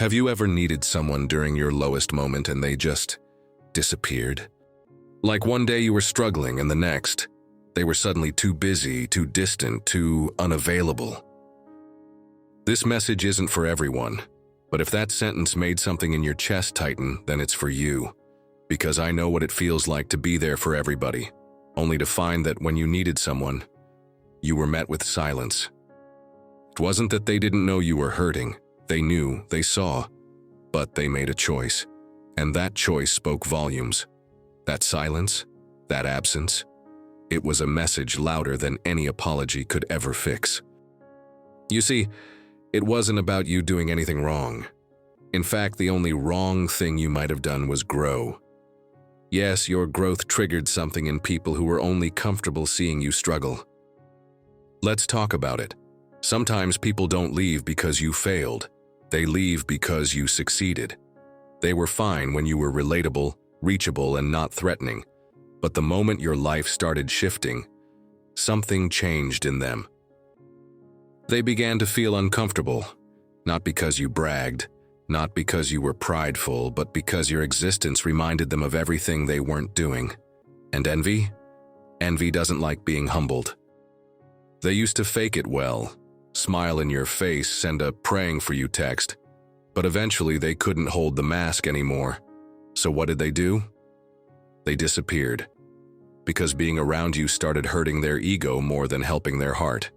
Have you ever needed someone during your lowest moment and they just disappeared? Like one day you were struggling and the next, they were suddenly too busy, too distant, too unavailable. This message isn't for everyone, but if that sentence made something in your chest tighten, then it's for you. Because I know what it feels like to be there for everybody, only to find that when you needed someone, you were met with silence. It wasn't that they didn't know you were hurting. They knew, they saw, but they made a choice. And that choice spoke volumes. That silence, that absence, it was a message louder than any apology could ever fix. You see, it wasn't about you doing anything wrong. In fact, the only wrong thing you might have done was grow. Yes, your growth triggered something in people who were only comfortable seeing you struggle. Let's talk about it. Sometimes people don't leave because you failed. They leave because you succeeded. They were fine when you were relatable, reachable, and not threatening. But the moment your life started shifting, something changed in them. They began to feel uncomfortable, not because you bragged, not because you were prideful, but because your existence reminded them of everything they weren't doing. And envy? Envy doesn't like being humbled. They used to fake it well, smile in your face, send a praying for you text, but eventually they couldn't hold the mask anymore. So what did they do? They disappeared, because being around you started hurting their ego more than helping their heart.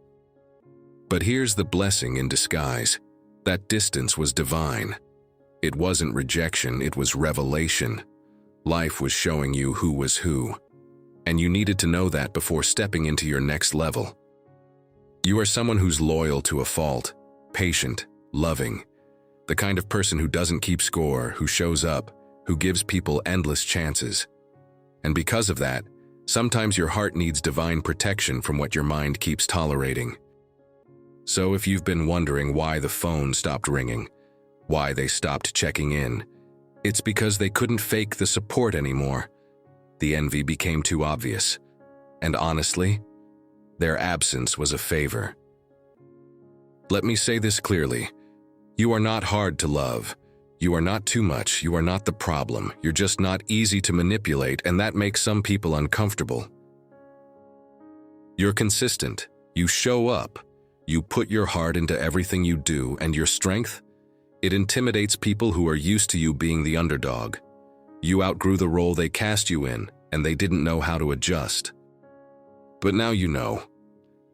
But here's the blessing in disguise. That distance was divine. It wasn't rejection, it was revelation. Life was showing you who was who. And you needed to know that before stepping into your next level. You are someone who's loyal to a fault, patient, loving, the kind of person who doesn't keep score, who shows up, who gives people endless chances. And because of that, sometimes your heart needs divine protection from what your mind keeps tolerating. So if you've been wondering why the phone stopped ringing, why they stopped checking in, it's because they couldn't fake the support anymore. The envy became too obvious. And honestly, their absence was a favor. Let me say this clearly. You are not hard to love. You are not too much. You are not the problem. You're just not easy to manipulate, and that makes some people uncomfortable. You're consistent. You show up. You put your heart into everything you do, and your strength? It intimidates people who are used to you being the underdog. You outgrew the role they cast you in, and they didn't know how to adjust. But now you know.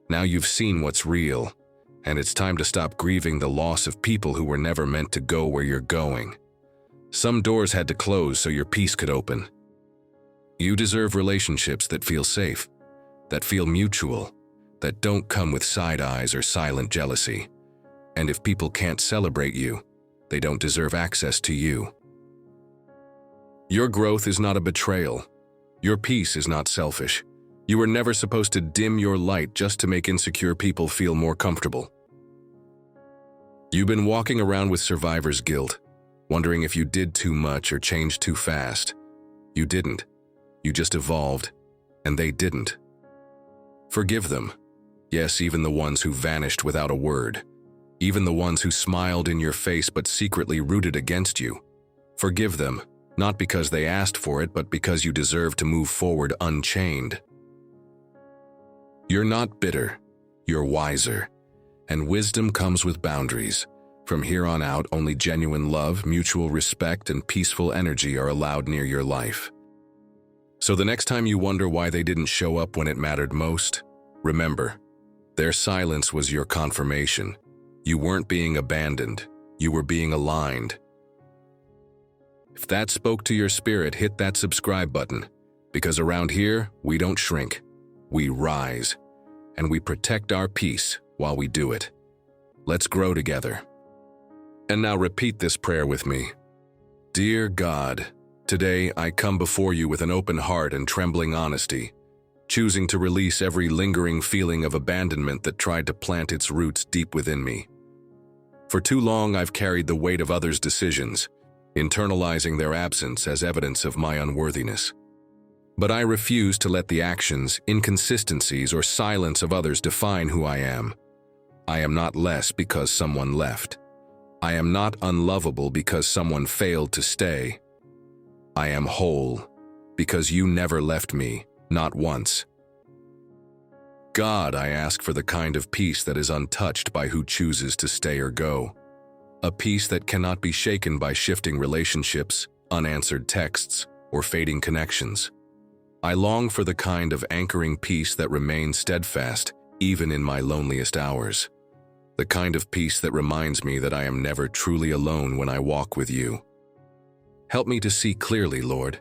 Now you've seen what's real, and it's time to stop grieving the loss of people who were never meant to go where you're going. Some doors had to close so your peace could open. You deserve relationships that feel safe, that feel mutual, that don't come with side eyes or silent jealousy. And if people can't celebrate you, they don't deserve access to you. Your growth is not a betrayal. Your peace is not selfish. You were never supposed to dim your light just to make insecure people feel more comfortable. You've been walking around with survivor's guilt, wondering if you did too much or changed too fast. You didn't. You just evolved, and they didn't. Forgive them. Yes, even the ones who vanished without a word. Even the ones who smiled in your face but secretly rooted against you. Forgive them, not because they asked for it, but because you deserve to move forward unchained. You're not bitter. You're wiser. And wisdom comes with boundaries. From here on out, only genuine love, mutual respect, and peaceful energy are allowed near your life. So the next time you wonder why they didn't show up when it mattered most, remember, their silence was your confirmation. You weren't being abandoned. You were being aligned. If that spoke to your spirit, hit that subscribe button. Because around here, we don't shrink. We rise. And we protect our peace while we do it. Let's grow together. And now repeat this prayer with me. Dear God, today I come before you with an open heart and trembling honesty, choosing to release every lingering feeling of abandonment that tried to plant its roots deep within me. For too long, I've carried the weight of others' decisions, internalizing their absence as evidence of my unworthiness. But I refuse to let the actions, inconsistencies, or silence of others define who I am. I am not less because someone left. I am not unlovable because someone failed to stay. I am whole because you never left me, not once. God, I ask for the kind of peace that is untouched by who chooses to stay or go. A peace that cannot be shaken by shifting relationships, unanswered texts, or fading connections. I long for the kind of anchoring peace that remains steadfast even in my loneliest hours. The kind of peace that reminds me that I am never truly alone when I walk with you. Help me to see clearly, Lord.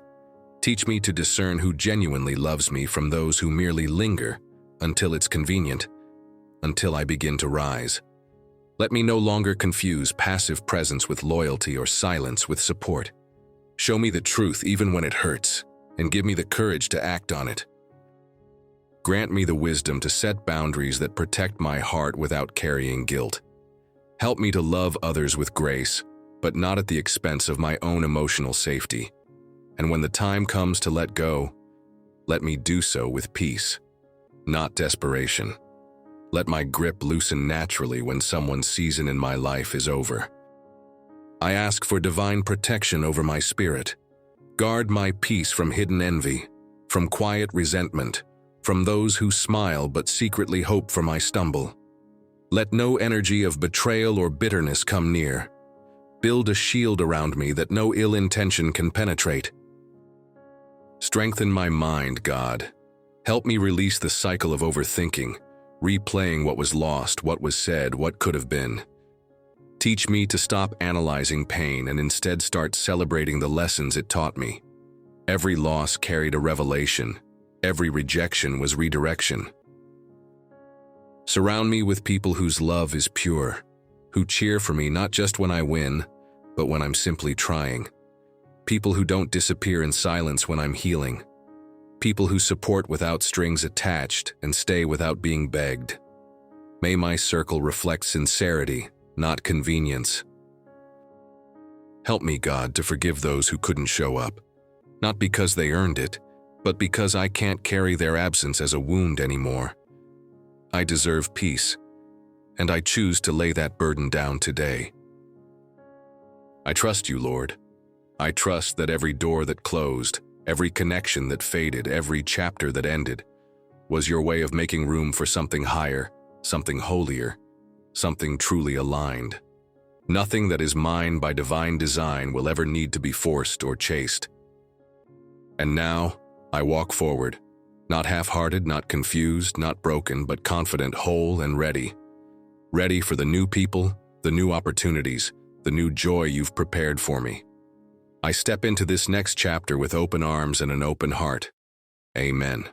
Teach me to discern who genuinely loves me from those who merely linger until it's convenient, until I begin to rise. Let me no longer confuse passive presence with loyalty or silence with support. Show me the truth even when it hurts, and give me the courage to act on it. Grant me the wisdom to set boundaries that protect my heart without carrying guilt. Help me to love others with grace, but not at the expense of my own emotional safety. And when the time comes to let go, let me do so with peace, not desperation. Let my grip loosen naturally when someone's season in my life is over. I ask for divine protection over my spirit. Guard my peace from hidden envy, from quiet resentment, from those who smile but secretly hope for my stumble. Let no energy of betrayal or bitterness come near. Build a shield around me that no ill intention can penetrate. Strengthen my mind, God. Help me release the cycle of overthinking, replaying what was lost, what was said, what could have been. Teach me to stop analyzing pain and instead start celebrating the lessons it taught me. Every loss carried a revelation. Every rejection was redirection. Surround me with people whose love is pure, who cheer for me not just when I win, but when I'm simply trying. People who don't disappear in silence when I'm healing. People who support without strings attached and stay without being begged. May my circle reflect sincerity, not convenience. Help me, God, to forgive those who couldn't show up, not because they earned it, but because I can't carry their absence as a wound anymore. I deserve peace, and I choose to lay that burden down today. I trust you, Lord. I trust that every door that closed, every connection that faded, every chapter that ended, was your way of making room for something higher, something holier, something truly aligned. Nothing that is mine by divine design will ever need to be forced or chased. And now, I walk forward, not half-hearted, not confused, not broken, but confident, whole, and ready. Ready for the new people, the new opportunities, the new joy you've prepared for me. I step into this next chapter with open arms and an open heart. Amen.